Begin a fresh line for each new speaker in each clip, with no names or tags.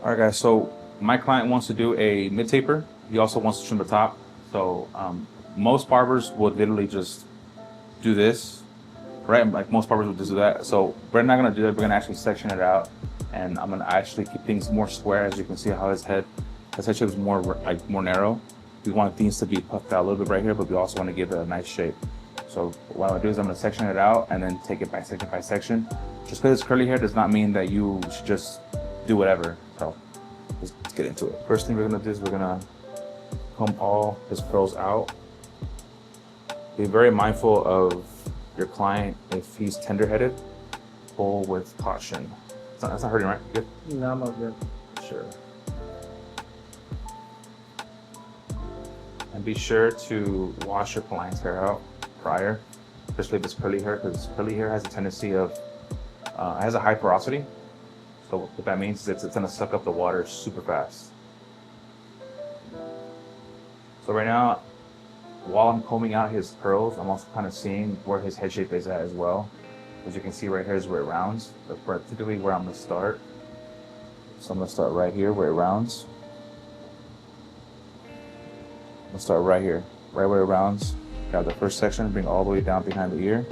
All right, guys. So my client wants to do a mid taper. He also wants to trim the top. So most barbers would literally just do this, right? Like most barbers would just do that. So we're not gonna do that. We're gonna actually section it out, and I'm gonna actually keep things more square. As you can see, how his head shape is more like more narrow. We want things to be puffed out a little bit right here, but we also want to give it a nice shape. So what I'm gonna do is I'm gonna section it out and then take it by section. Just because it's curly hair does not mean that you should just do whatever. So let's get into it. First thing we're gonna do is we're gonna comb all his curls out. Be very mindful of your client. If he's tender-headed, pull with caution. That's not hurting, right? Good?
No, I'm not good.
Sure. And be sure to wash your client's hair out prior, especially if it's curly hair, because curly hair has a tendency of, has a high porosity. So what that means is it's gonna suck up the water super fast. So right now, while I'm combing out his curls, I'm also kind of seeing where his head shape is at as well. As you can see right here is where it rounds. That's particularly where I'm gonna start. So I'm gonna start right here where it rounds. I'm gonna start right here, right where it rounds. Grab the first section, bring it all the way down behind the ear.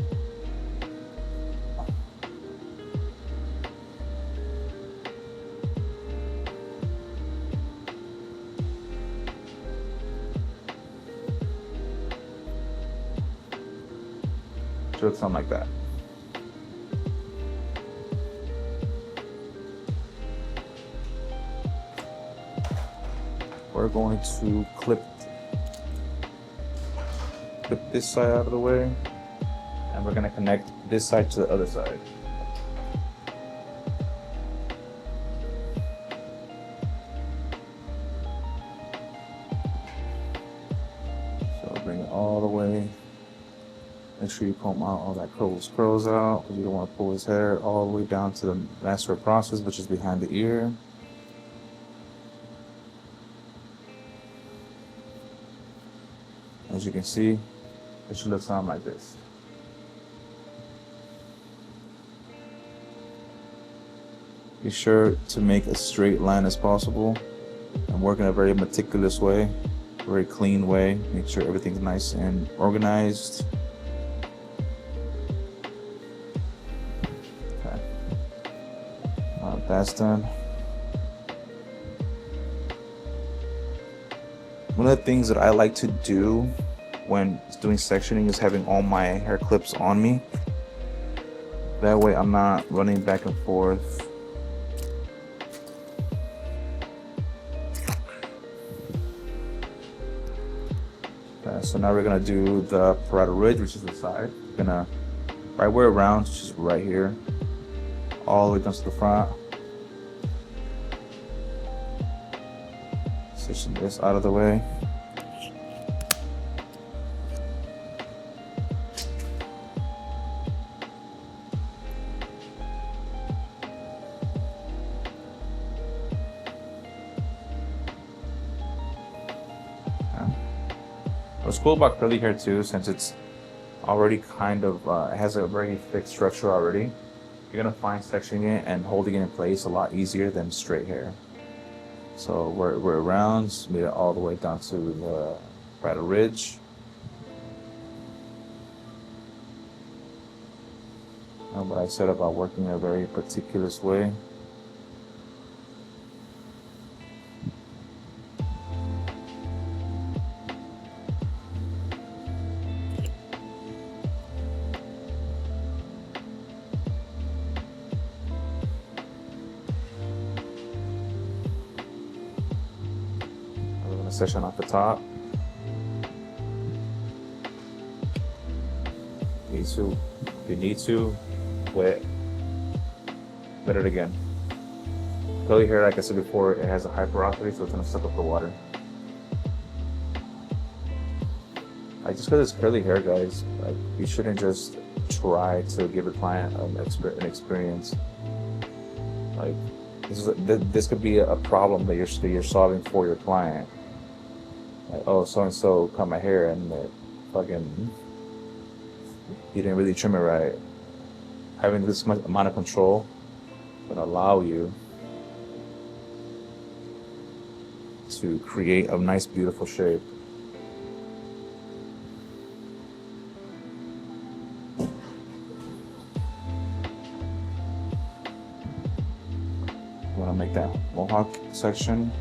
Should sound like that. We're going to clip this side out of the way, and we're going to connect this side to the other side. So bring it all the way. Make sure you comb out all that curls out, because you don't want to pull his hair all the way down to the master process, which is behind the ear. As you can see, it should look something like this. Be sure to make a straight line as possible and work in a very meticulous way, very clean way. Make sure everything's nice and organized. Okay. That's done. One of the things that I like to do when doing sectioning is having all my hair clips on me. That way I'm not running back and forth. Okay, so now we're gonna do the parietal ridge, which is the side. We're gonna, right where it rounds, which is right here, all the way down to the front. Section this out of the way. What's cool about curly hair too, since it's already kind of, it has a very thick structure already, you're gonna find sectioning it and holding it in place a lot easier than straight hair. So where it rounds, made it all the way down to the parietal ridge. And what I said about working in a very meticulous way. Section off the top. If you need to, wet it again. Curly hair, like I said before, it has a high porosity, so it's gonna suck up the water. Like just because it's curly hair, guys, like you shouldn't just try to give a client an experience. Like this could be a problem that you're solving for your client. Like, oh, so and so cut my hair and fucking you didn't really trim it right. Having this much amount of control would allow you to create a nice, beautiful shape. You want to make that mohawk section.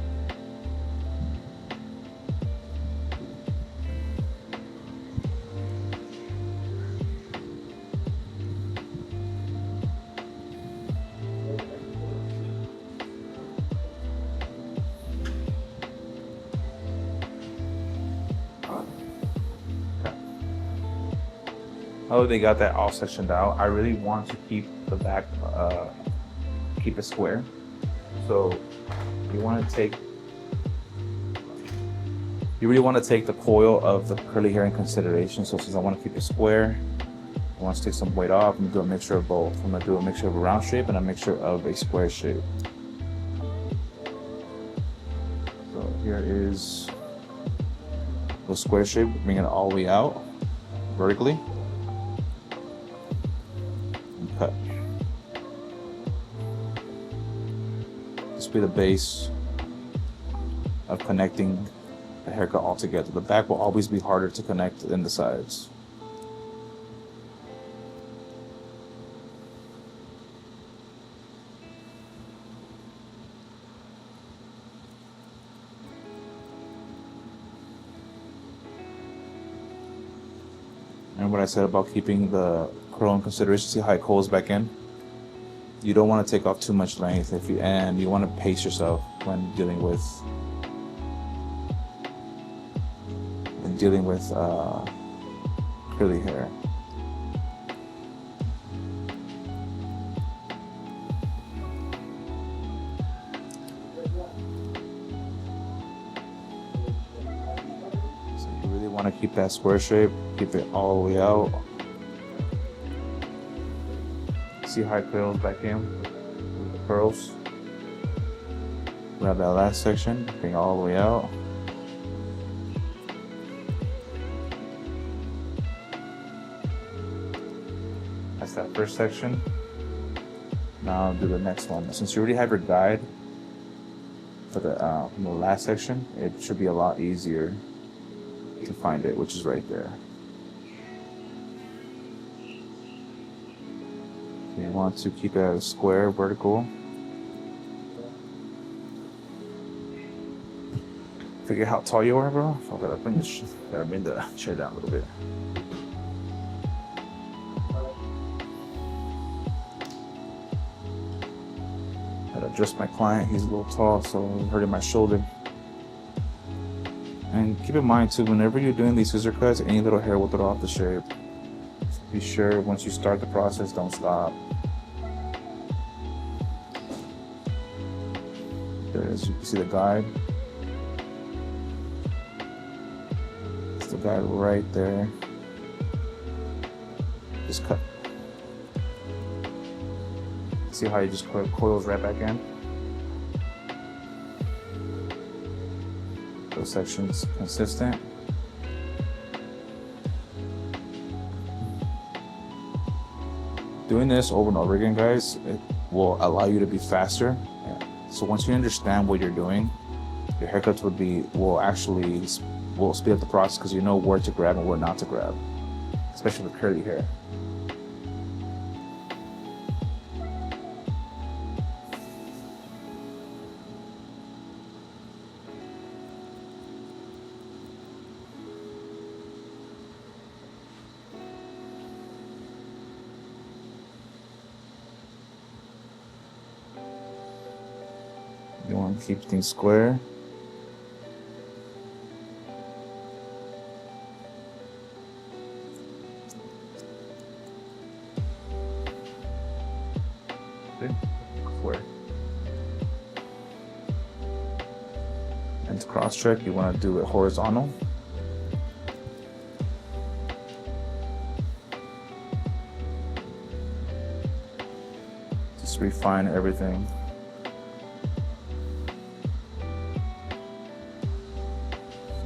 Oh, they got that all sectioned out. I really want to keep the back, keep it square. So you want to take, you really want to take the coil of the curly hair in consideration. So since I want to keep it square, I want to take some weight off and do a mixture of both. I'm gonna do a mixture of a round shape and a mixture of a square shape. So here is the square shape, bring it all the way out vertically. Cut. This will be the base of connecting the haircut all together. The back will always be harder to connect than the sides. And what I said about keeping the curl in consideration, see how it curls back in? You don't want to take off too much length and you want to pace yourself when dealing with curly hair. So you really want to keep that square shape, keep it all the way out. See how it curls back in with the curls. Grab that last section, bring it all the way out. That's that first section. Now I'll do the next one. Since you already have your guide for the from the last section, it should be a lot easier to find it, which is right there. You want to keep it at a square, vertical. Figure how tall you are, bro. I gotta bring the chair down a little bit. Gotta adjust my client. He's a little tall, so I'm hurting my shoulder. And keep in mind too, whenever you're doing these scissor cuts, any little hair will throw off the shape. Be sure once you start the process, don't stop. There it is. You can see the guide. It's the guide right there. Just cut. See how you just coils right back in? Those sections consistent. Doing this over and over again, guys, it will allow you to be faster. So once you understand what you're doing, your haircuts will speed up the process because you know where to grab and where not to grab, especially with curly hair. You want to keep things square. Okay. Square. And to cross check, you want to do it horizontal. Just refine everything.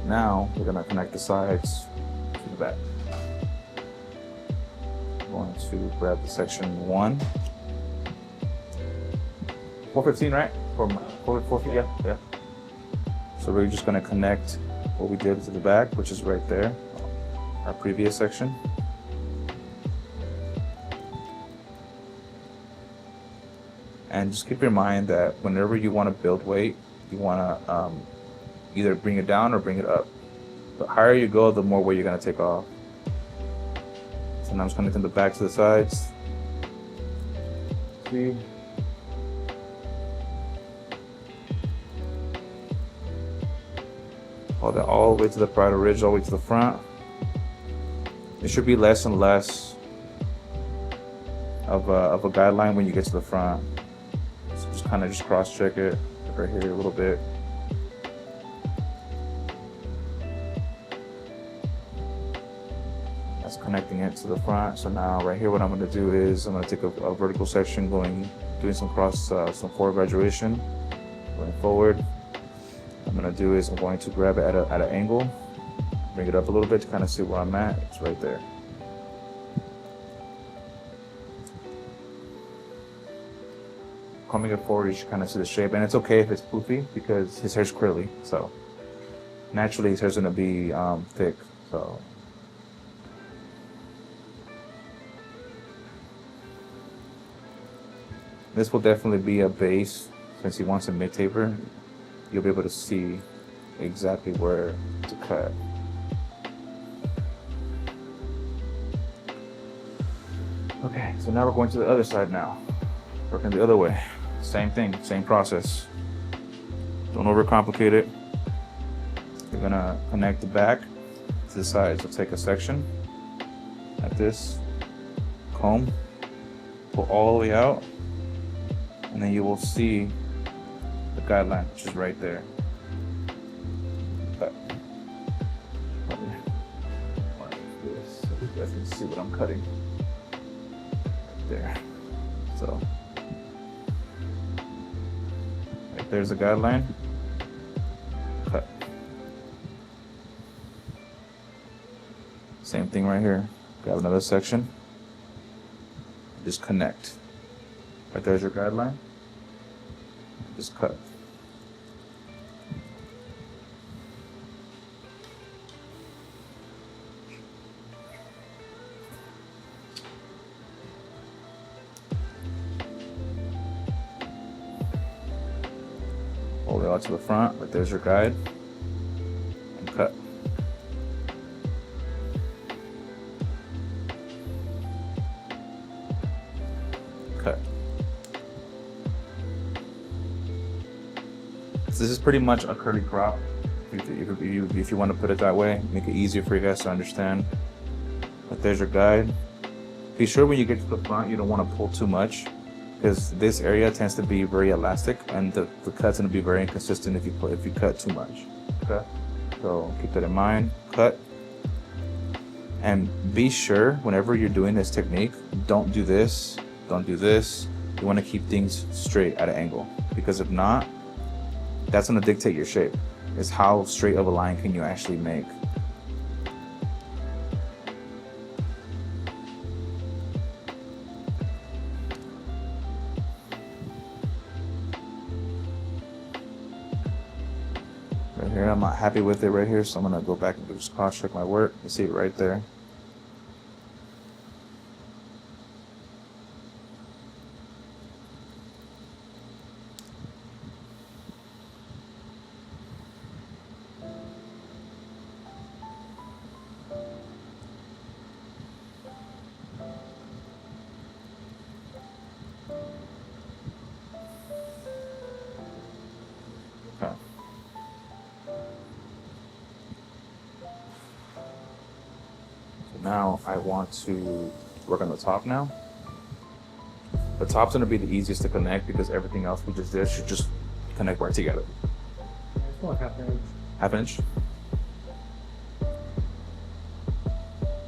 Now we're gonna connect the sides to the back. I'm going to grab the section 1. 415, right? 415, yeah. So we're just gonna connect what we did to the back, which is right there, our previous section. And just keep in mind that whenever you want to build weight, you want to either bring it down or bring it up. The higher you go, the more weight you're going to take off. So now I'm just connecting the back to the sides. See? Hold that all the way to the parietal ridge, all the way to the front. It should be less and less of a guideline when you get to the front. So just kind of just cross check it right here a little bit. That's connecting it to the front. So now right here, what I'm going to do is I'm going to take a vertical section doing some forward graduation, going forward. What I'm going to do is I'm going to grab it at an angle, bring it up a little bit to kind of see where I'm at. It's right there. Coming it forward, you should kind of see the shape, and it's okay if it's poofy because his hair's curly, so naturally his hair's going to be thick. So this will definitely be a base. Since he wants a mid taper, you'll be able to see exactly where to cut. Okay, so now we're going to the other side now. Working the other way. Same thing, same process. Don't overcomplicate it. You're gonna connect the back to the sides. So take a section like this, comb, pull all the way out, and then you will see the guideline, which is right there. Cut. So you guys can see what I'm cutting. Right there. So right there's the guideline. Cut. Same thing right here. Grab another section. Just connect. Right there's your guideline. Just cut. Hold it out to the front. Right there's your guide. And cut. Cut. So this is pretty much a curly crop. If you want to put it that way, make it easier for you guys to understand. But there's your guide. Be sure when you get to the front, you don't want to pull too much, because this area tends to be very elastic, and the cut's going to be very inconsistent if you cut too much. Okay, so keep that in mind. Cut. And be sure whenever you're doing this technique, don't do this, don't do this. You want to keep things straight at an angle, because if not, that's going to dictate your shape. Is how straight of a line can you actually make. Right here, I'm not happy with it right here, so I'm gonna go back and just cross check my work. You see it right there. Okay. So now I want to work on the top now. The top's gonna be the easiest to connect because everything else we just did should just connect right together.
It's like half an inch.
Half inch.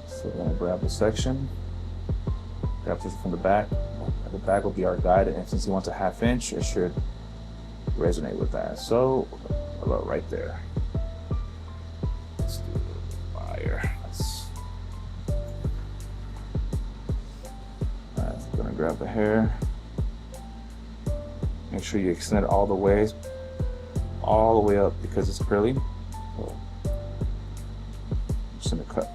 So we're gonna grab the section, grab this from the back. The back will be our guide, and since he wants a half inch, it should resonate with that. So about right there. Let's do fire. I'm gonna grab the hair. Make sure you extend it all the way. all the way up because it's curly. So I'm just gonna cut.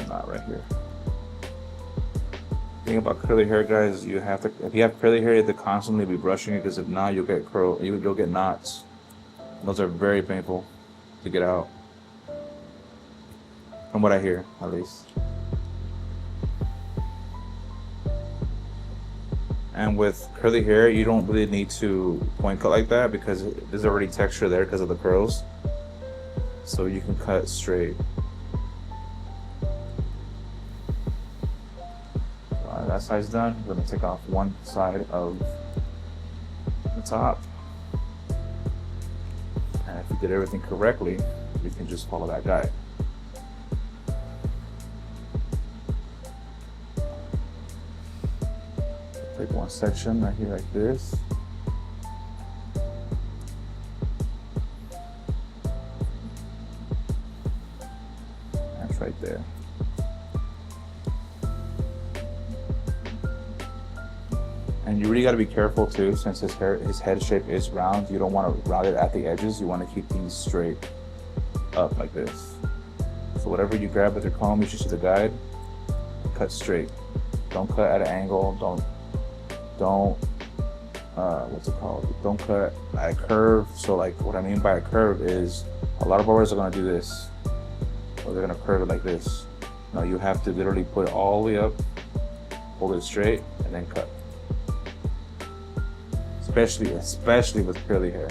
Not right here. The thing about curly hair, guys, you have to, if you have curly hair, you have to constantly be brushing it, because if not, you'll get you'll get knots. Those are very painful to get out, from what I hear, at least. And with curly hair, you don't really need to point cut like that, because there's already texture there because of the curls. So you can cut straight. That side's done. We're gonna take off one side of the top. And if you did everything correctly, you can just follow that guide. Take one section right here like this. That's right there. And you really got to be careful too, since his head shape is round. You don't want to round it at the edges. You want to keep these straight up like this. So whatever you grab with your comb, you should see the guide. Cut straight. Don't cut at an angle. Don't what's it called? Don't cut at a curve. So like what I mean by a curve is, a lot of barbers are gonna do this, or they're gonna curve it like this. No, you have to literally put it all the way up, hold it straight, and then cut. Especially with curly hair.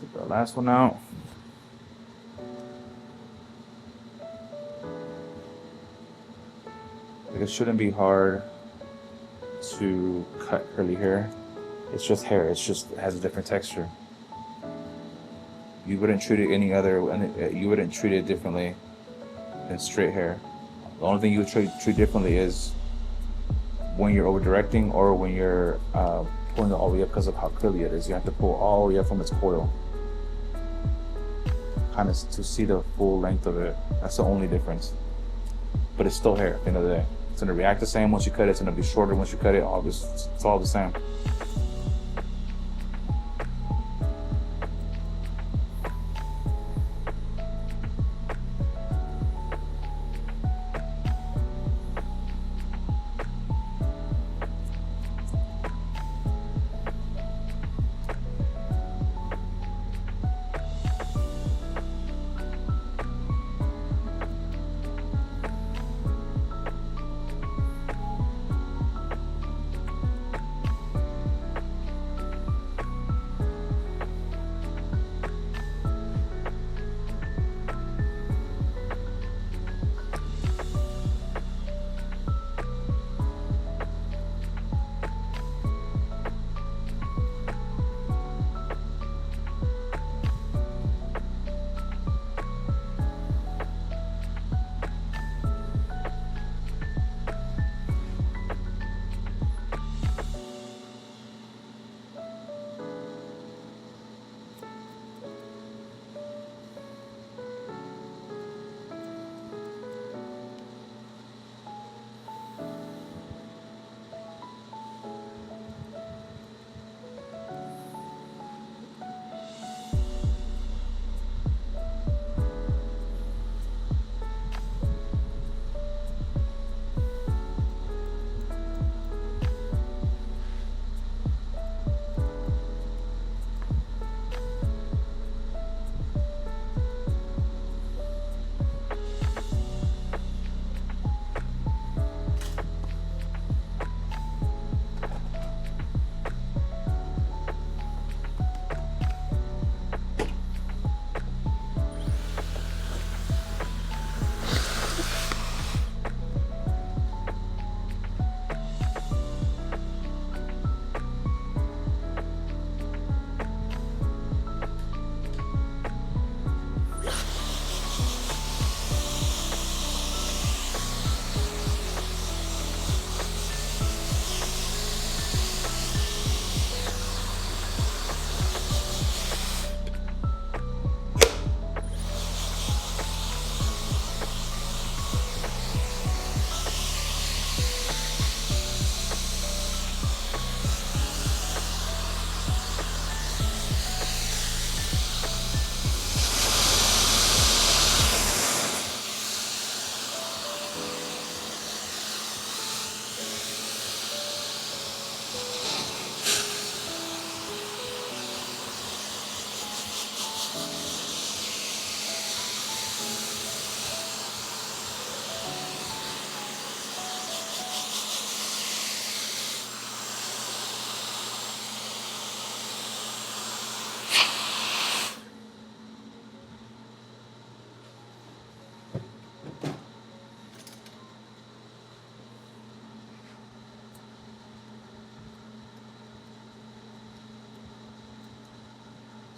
Take the last one out. Like, it shouldn't be hard to cut curly hair. It's just hair. It has a different texture. You wouldn't treat it you wouldn't treat it differently than straight hair. The only thing you would treat differently is when you're over directing, or when you're pulling it all the way up because of how curly it is. You have to pull all the way up from its coil, kind of to see the full length of it. That's the only difference. But it's still hair at the end of the day. It's gonna react the same once you cut it. It's gonna be shorter once you cut it. It's all the same.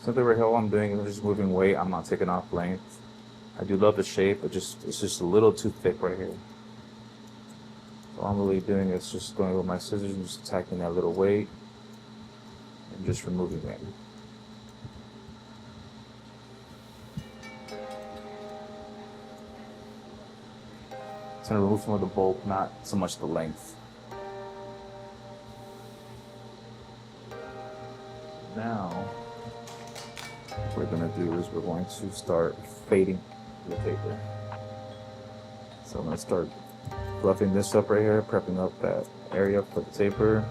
Simply right here, all I'm doing is just moving weight. I'm not taking off length. I do love the shape, but it's just a little too thick right here. So all I'm really doing is just going with my scissors and just attacking that little weight and just removing it. It's gonna remove some of the bulk, not so much the length. Now, what we're gonna do is we're going to start fading the taper. So I'm gonna start fluffing this up right here, prepping up that area for the taper.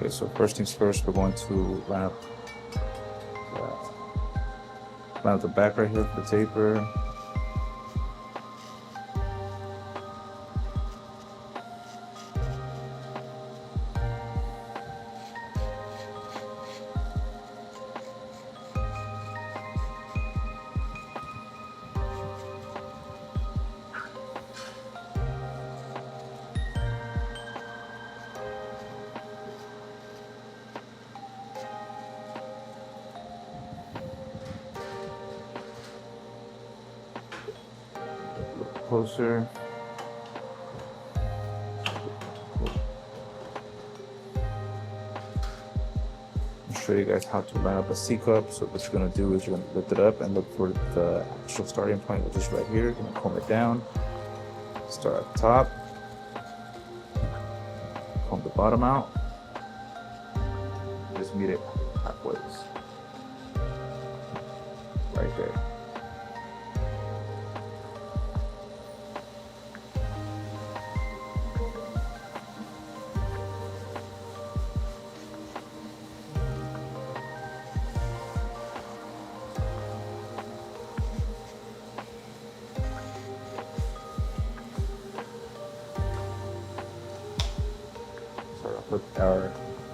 Okay, so first things first, we're going to line up the back right here for the taper. Closer. I'll show you guys how to line up a C cup. So what you're gonna do is you're gonna lift it up and look for the actual starting point, which is right here. You're gonna comb it down. Start at the top. Comb the bottom out. Just meet it halfway. Right there. Put our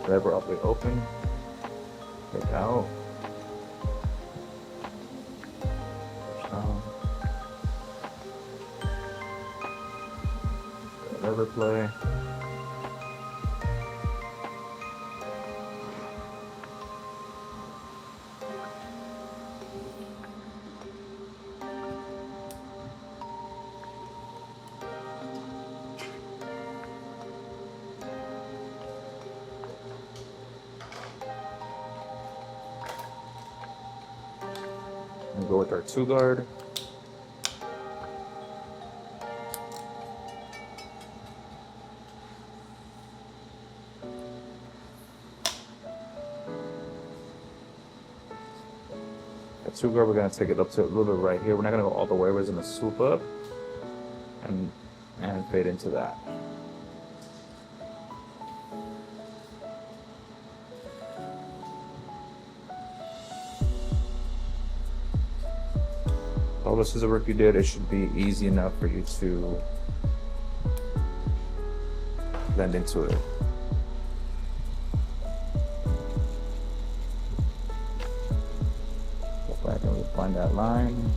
lever all the way open, take out, push down, lever play, and go with our 2-guard. That 2-guard, we're gonna take it up to a little bit right here. We're not gonna go all the way. We're just gonna swoop up and fade into that. All the scissor work you did, it should be easy enough for you to blend into it. Go back and find that line.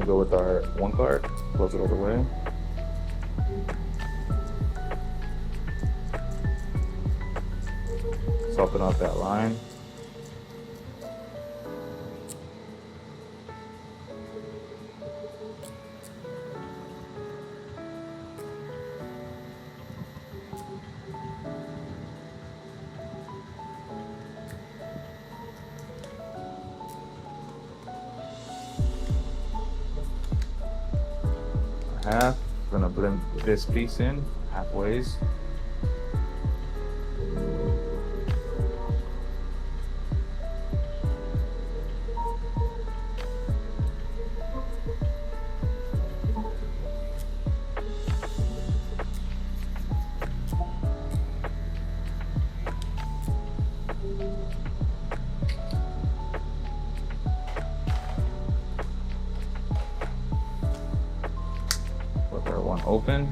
go with our one guard, close it all the way. Soften out that line. Half. I'm gonna blend this piece in halfways. With our one open.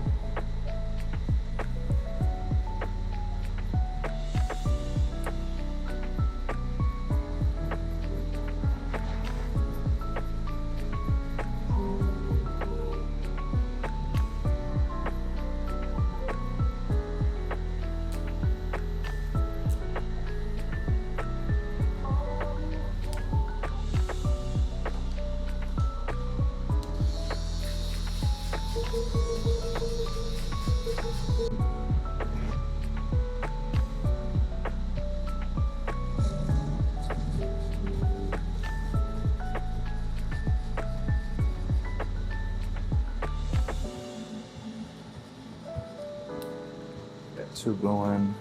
Two going,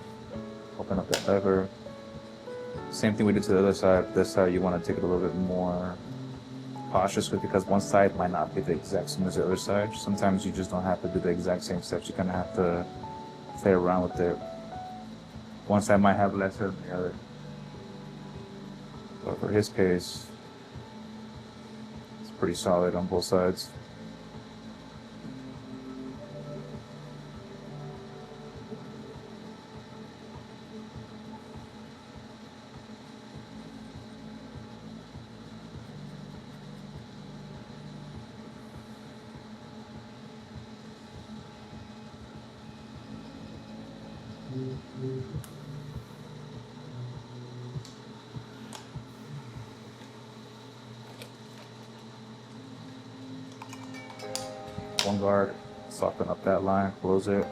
open up the lever. Same thing we did to the other side. This side you want to take it a little bit more cautious with, because one side might not be the exact same as the other side. Sometimes you just don't have to do the exact same steps. You kind of have to play around with it. One side might have less hair than the other. But for his case, it's pretty solid on both sides. One guard, soften up that line, close it.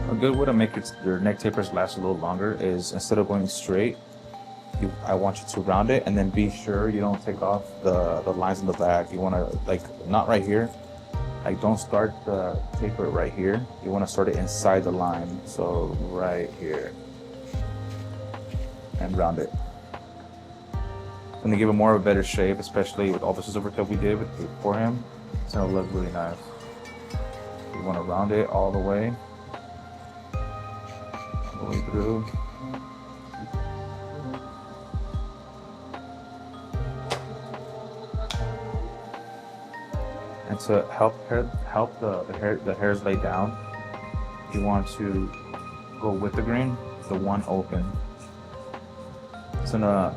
A good way to make your neck tapers last a little longer is, instead of going straight, I want you to round it, and then be sure you don't take off the lines in the back. You want to, like, not right here. Like, don't start the taper right here. You want to start it inside the line. So right here. And round it. It's going to give it more of a better shape, especially with all the scissor work that we did for him. It's going to look really nice. You want to round it all the way. All the way through. And to help the hairs lay down, you want to go with the green, the one open.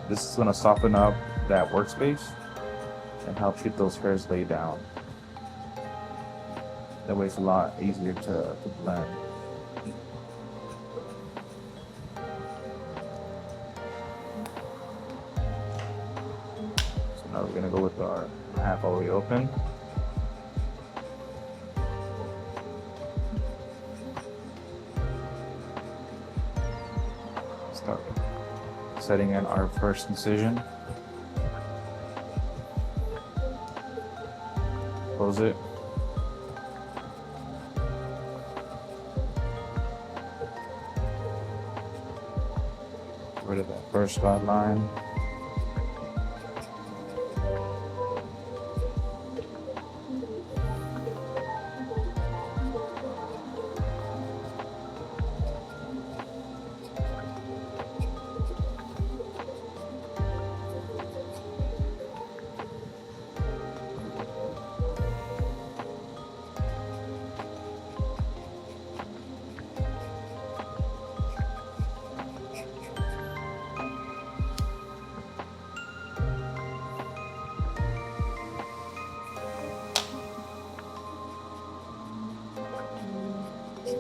This is gonna soften up that workspace and help keep those hairs lay down. That way it's a lot easier to blend. So now we're gonna go with our half all the way open. Start setting in our first incision. Close it. Get rid of that first guideline.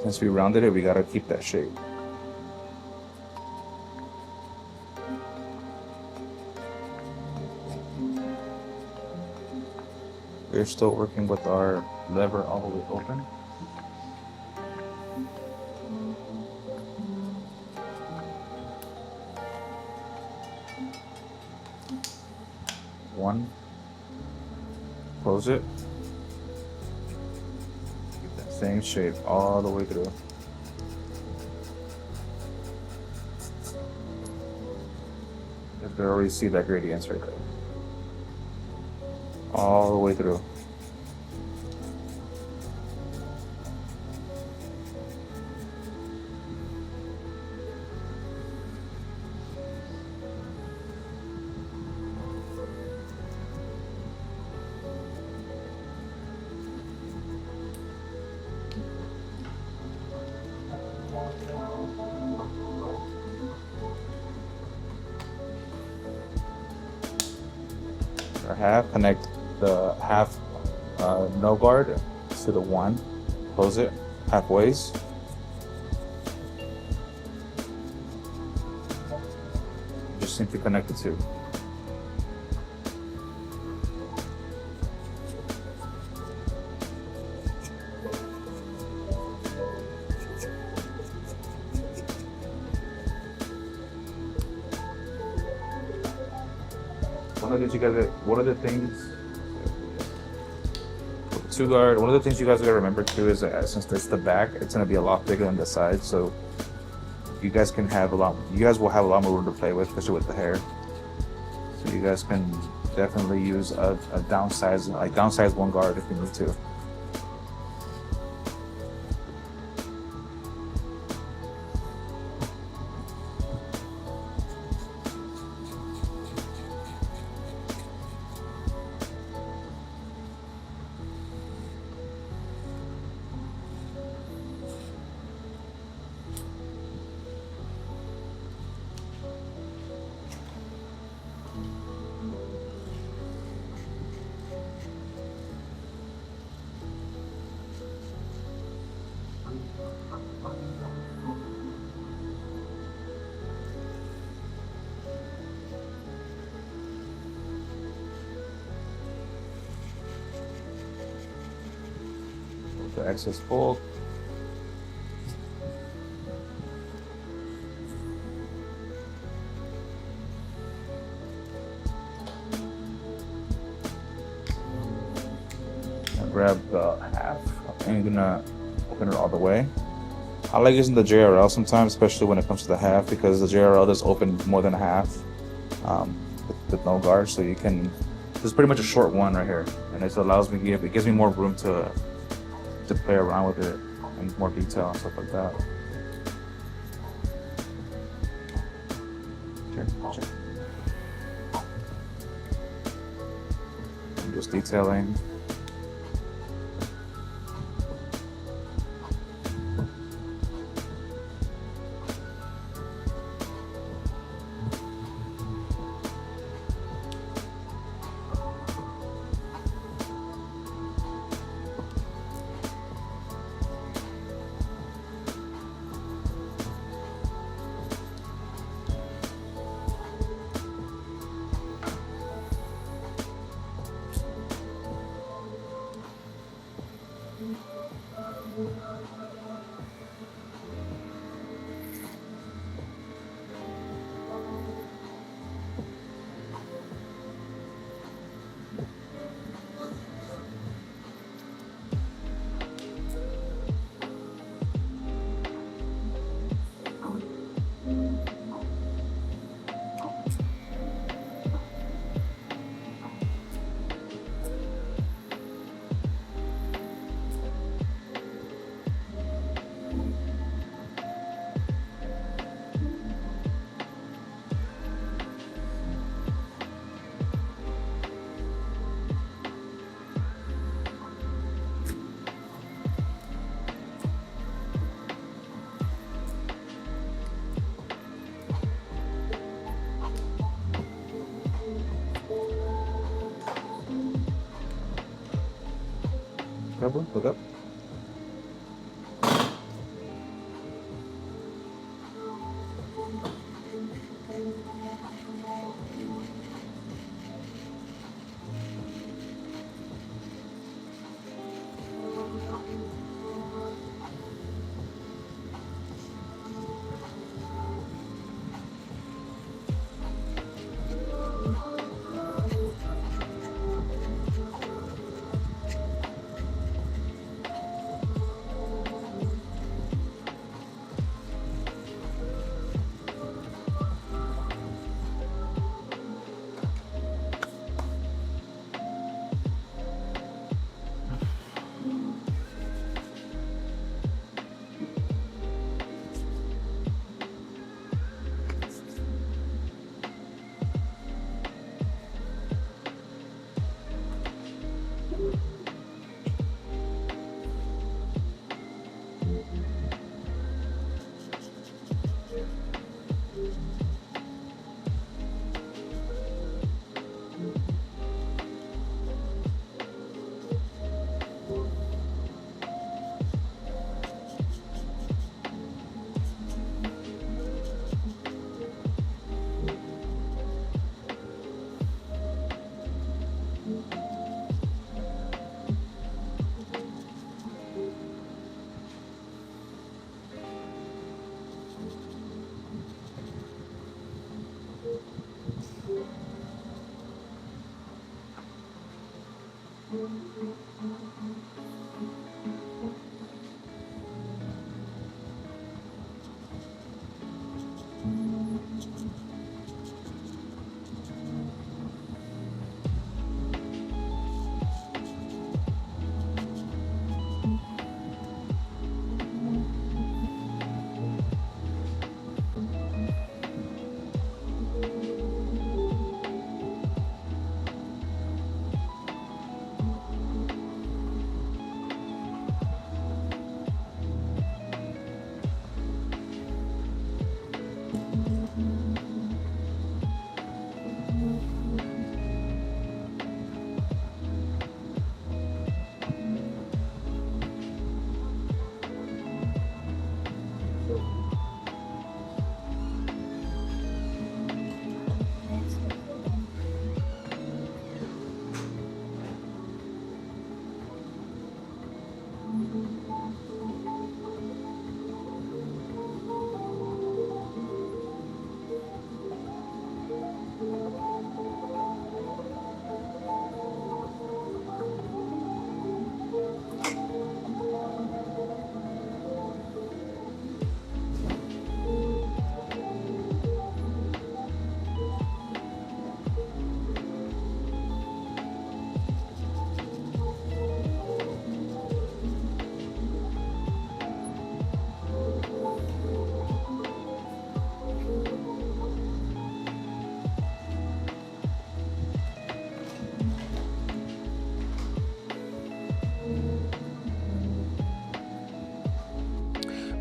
Since we rounded it, we gotta keep that shape. We're still working with our lever all the way open. One, close it. Same shape all the way through. You can already see that gradients right there. All the way through. Our half, connect the half no guard to the one, close it halfways. Just simply connect the two. One of the things, two guard, one of the things you guys gotta remember too is that since it's the back, it's gonna be a lot bigger than the side, so you guys will have a lot more room to play with, especially with the hair. So you guys can definitely use a downsize one guard if you need to. The excess bulk. Grab the half and you're gonna open it all the way. I like using the JRL sometimes, especially when it comes to the half, because the JRL does open more than a half with no guard, so you can. This is pretty much a short one right here, and it allows me, it gives me more room to play around with it and more detail and stuff like that. Check. I'm just detailing. Barber, look up.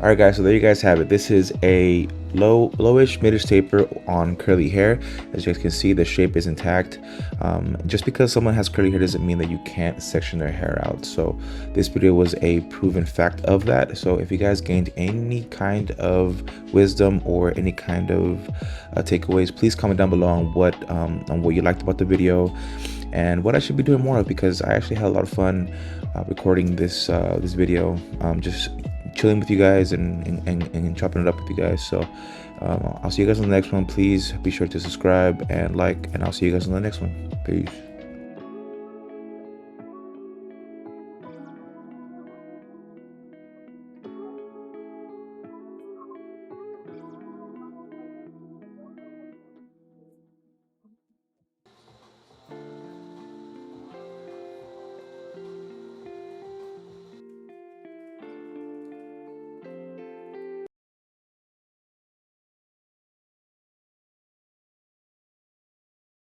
All right, guys, so there you guys have it. This is a lowish midish taper on curly hair. As you guys can see, the shape is intact. Just because someone has curly hair doesn't mean that you can't section their hair out. So this video was a proven fact of that. So if you guys gained any kind of wisdom or any kind of takeaways, please comment down below on what you liked about the video. and what I should be doing more of, because I actually had a lot of fun recording this this video, just chilling with you guys and chopping it up with you guys. So I'll see you guys on the next one. Please be sure to subscribe and like, and I'll see you guys on the next one. Peace.